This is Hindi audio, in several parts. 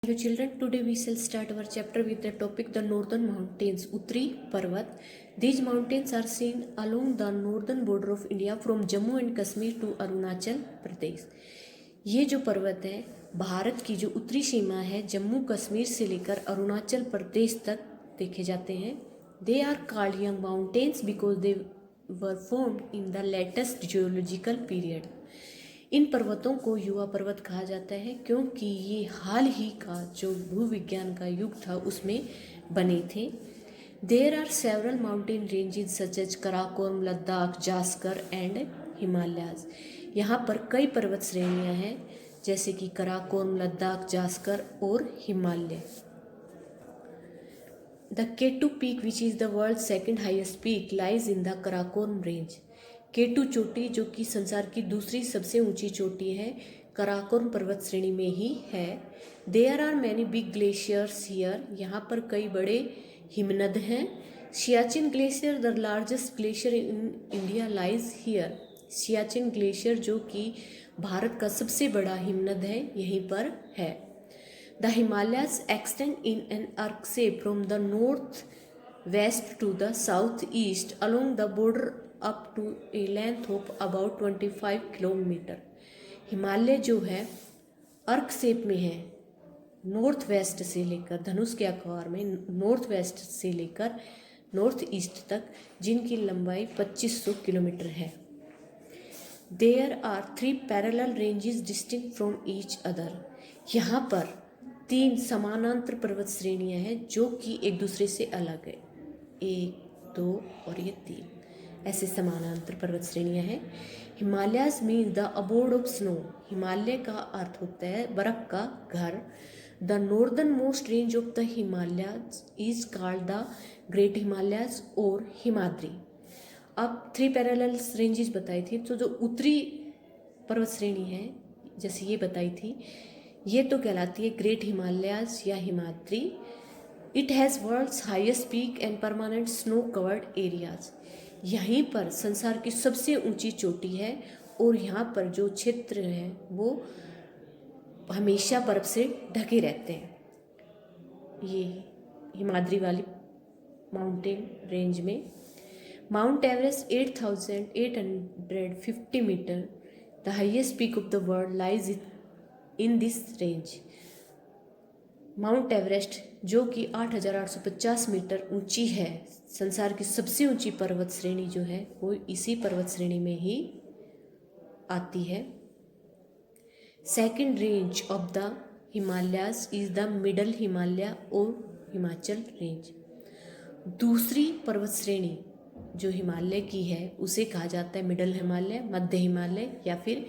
Hello children, today we shall start our chapter with the topic the northern mountains, Uttari Parvat. These mountains are seen along the northern border of India from Jammu and Kashmir to Arunachal Pradesh. ये जो पर्वत है भारत की जो उत्तरी सीमा है जम्मू कश्मीर से लेकर अरुणाचल प्रदेश तक देखे जाते हैं. They are called young mountains because they were formed in the latest geological period. इन पर्वतों को युवा पर्वत कहा जाता है क्योंकि ये हाल ही का जो भूविज्ञान का युग था उसमें बने थे. There are several mountain ranges such as Karakoram, Ladakh, Zaskar and Himalayas. यहाँ पर कई पर्वत श्रेणियाँ हैं जैसे कि कराकोरम, लद्दाख, जास्कर और Himalaya. The K two peak which is the world second highest peak lies in the Karakoram range. K two चोटी जो कि संसार की दूसरी सबसे ऊंची चोटी है कराकोरम पर्वत श्रेणी में ही है. There are many big glaciers here. यहाँ पर कई बड़े हिमनद हैं. Siachen glacier the largest glacier in India lies here. Siachen glacier जो कि भारत का सबसे बड़ा हिमनद है यहीं पर है. The Himalayas extend in an arc shape from the north west to the south east along the border up to a length of about 25 kilometre. Himalaya जो है अर्क शेप में है नॉर्थ वेस्ट से लेकर धनुष के आकार में नॉर्थ वेस्ट से लेकर नॉर्थ ईस्ट तक जिनकी लंबाई 2500 किलोमीटर है. There are 3 parallel ranges distinct from each other. यहाँ पर 3 समानांतर पर्वत श्रेणियाँ हैं जो कि एक दूसरे से अलग है. 1, 2 और ये 3 ऐसे समानांतर पर्वत श्रेणियाँ हैं. Himalayas mean the abode of snow. Himalaya का अर्थ होता है बर्फ का घर. The northern most range of the Himalayas is called the great Himalayas और हिमाद्री. अब 3 पैरेलल रेंजेस बताई थी तो जो उत्तरी पर्वत श्रेणी है जैसे ये बताई थी ये तो कहलाती है ग्रेट हिमालयाज या Himadri. It has world's highest peak and permanent snow covered areas. यहीं पर संसार की सबसे ऊंची चोटी है और यहाँ पर जो क्षेत्र है वो हमेशा बर्फ से ढके रहते हैं. ये हिमाद्री वाली माउंटेन रेंज में mount Everest 8,850 metre the highest peak of the world lies in this range. Mount Everest जो कि 8,850 मीटर ऊंची है संसार की सबसे ऊंची पर्वत श्रेणी जो है वो इसी पर्वत श्रेणी में ही आती है. Second range of the Himalayas is the middle Himalaya और हिमाचल रेंज. दूसरी पर्वत श्रेणी जो हिमालय की है उसे कहा जाता है मिडल हिमालय, मध्य हिमालय या फिर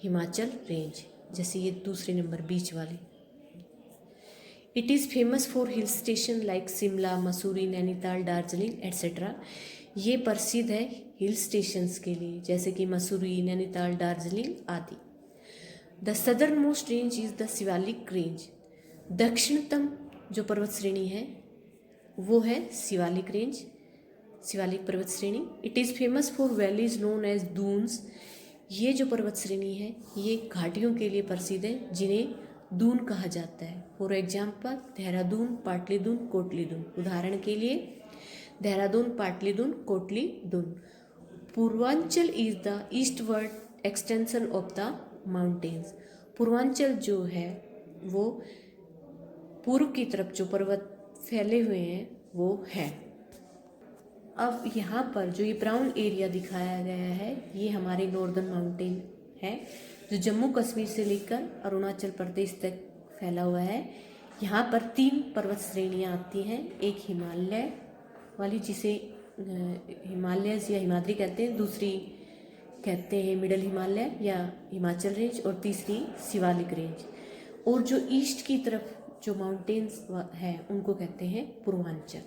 हिमाचल रेंज जैसे ये दूसरे नंबर बीच वाली. It is famous for hill station like Shimla, Mussoorie, Nainital, Darjeeling etcetera. ये प्रसिद्ध है हिल स्टेशंस के लिए जैसे कि मसूरी, नैनीताल, दार्जिलिंग आदि. The southernmost range is the Shivalik range. दक्षिणतम जो पर्वत श्रेणी है वो है शिवालिक रेंज, शिवालिक पर्वत श्रेणी. It is famous for valleys known as Doons. ये जो पर्वत श्रेणी है ये घाटियों के लिए प्रसिद्ध है जिन्हें दून कहा जाता है. For example Dehradun, Patlidun, Kotlidun. उदाहरण के लिए Dehradun, Patlidun, Kotlidun. Purvanchal is the eastward extension of the mountains. Purvanchal जो है वो पूर्व की तरफ जो पर्वत फैले हुए हैं वो है. अब यहाँ पर जो ये ब्राउन एरिया दिखाया गया है ये हमारे नॉर्दर्न माउंटेन है जो जम्मू कश्मीर से लेकर अरुणाचल प्रदेश तक फैला हुआ है. यहाँ पर 3 पर्वत श्रेणियाँ आती हैं. एक हिमालय वाली जिसे हिमालयस या हिमाद्री कहते हैं, दूसरी कहते हैं मिडल हिमालय या हिमाचल रेंज और तीसरी शिवालिक रेंज. और जो ईस्ट की तरफ जो माउंटेन्स है उनको कहते हैं पूर्वांचल.